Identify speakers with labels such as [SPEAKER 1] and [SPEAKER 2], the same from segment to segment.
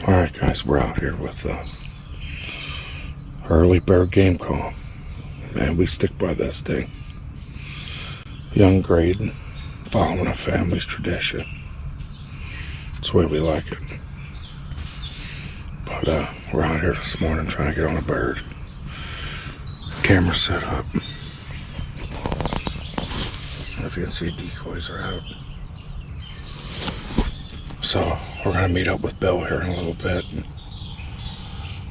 [SPEAKER 1] Alright guys, we're out here with early bird game call. Man, we stick by this thing. Young grade, following a family's tradition. That's the way we like it. But we're out here this morning trying to get on a bird. Camera set up. If you can see, decoys are out. So we're gonna meet up with Bill here in a little bit.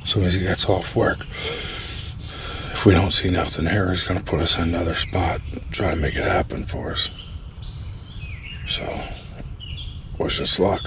[SPEAKER 1] As soon as he gets off work, if we don't see nothing here, he's gonna put us in another spot, try to make it happen for us. So wish us luck.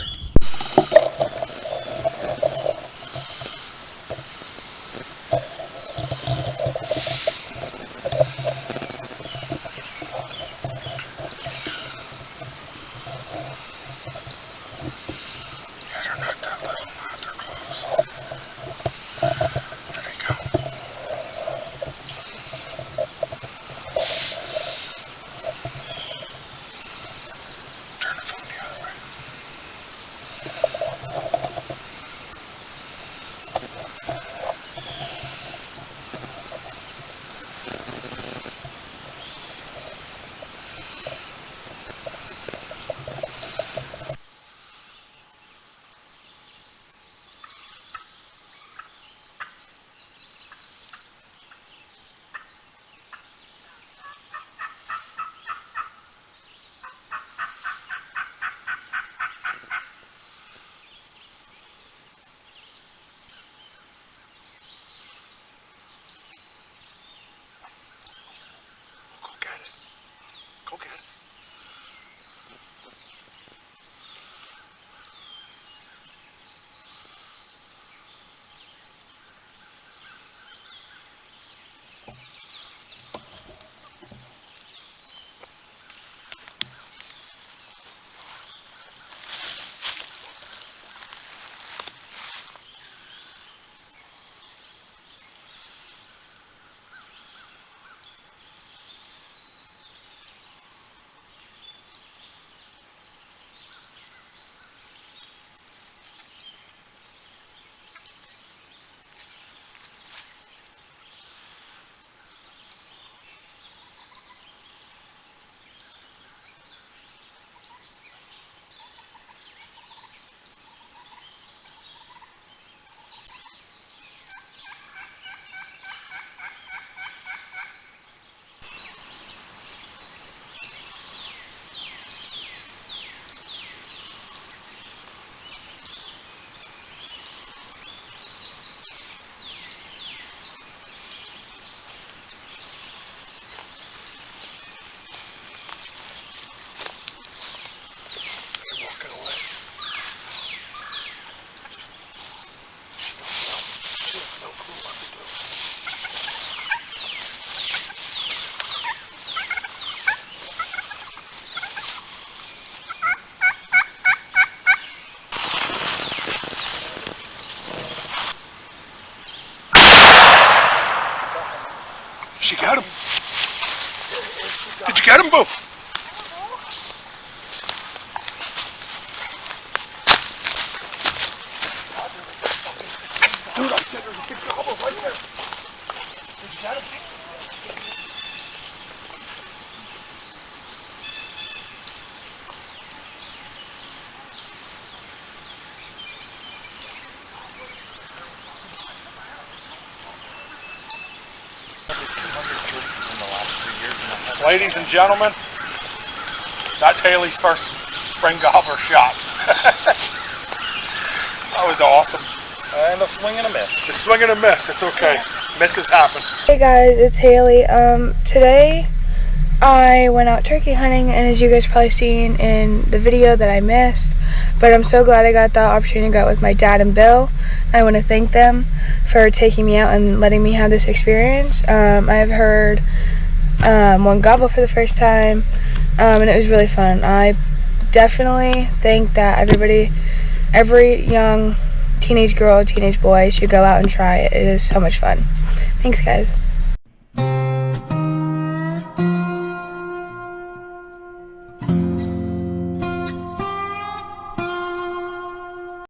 [SPEAKER 2] She got him. Did you get him, Boo? Dude, I said there's a big gobble right there. Did you get him? Ladies and gentlemen, that's Hailee's first spring gobbler shot. That was awesome.
[SPEAKER 3] And a swing and a miss.
[SPEAKER 2] A swing and a miss, it's okay. Misses happen.
[SPEAKER 4] Hey guys, it's Hailee. Today I went out turkey hunting, and as you guys probably seen in the video that I missed, but I'm so glad I got the opportunity to go out with my dad and Bill. I want to thank them for taking me out and letting me have this experience. I've heard one gobble for the first time, and it was really fun. I definitely think that every young teenage girl, teenage boy should go out and try it. It is so much fun. Thanks guys.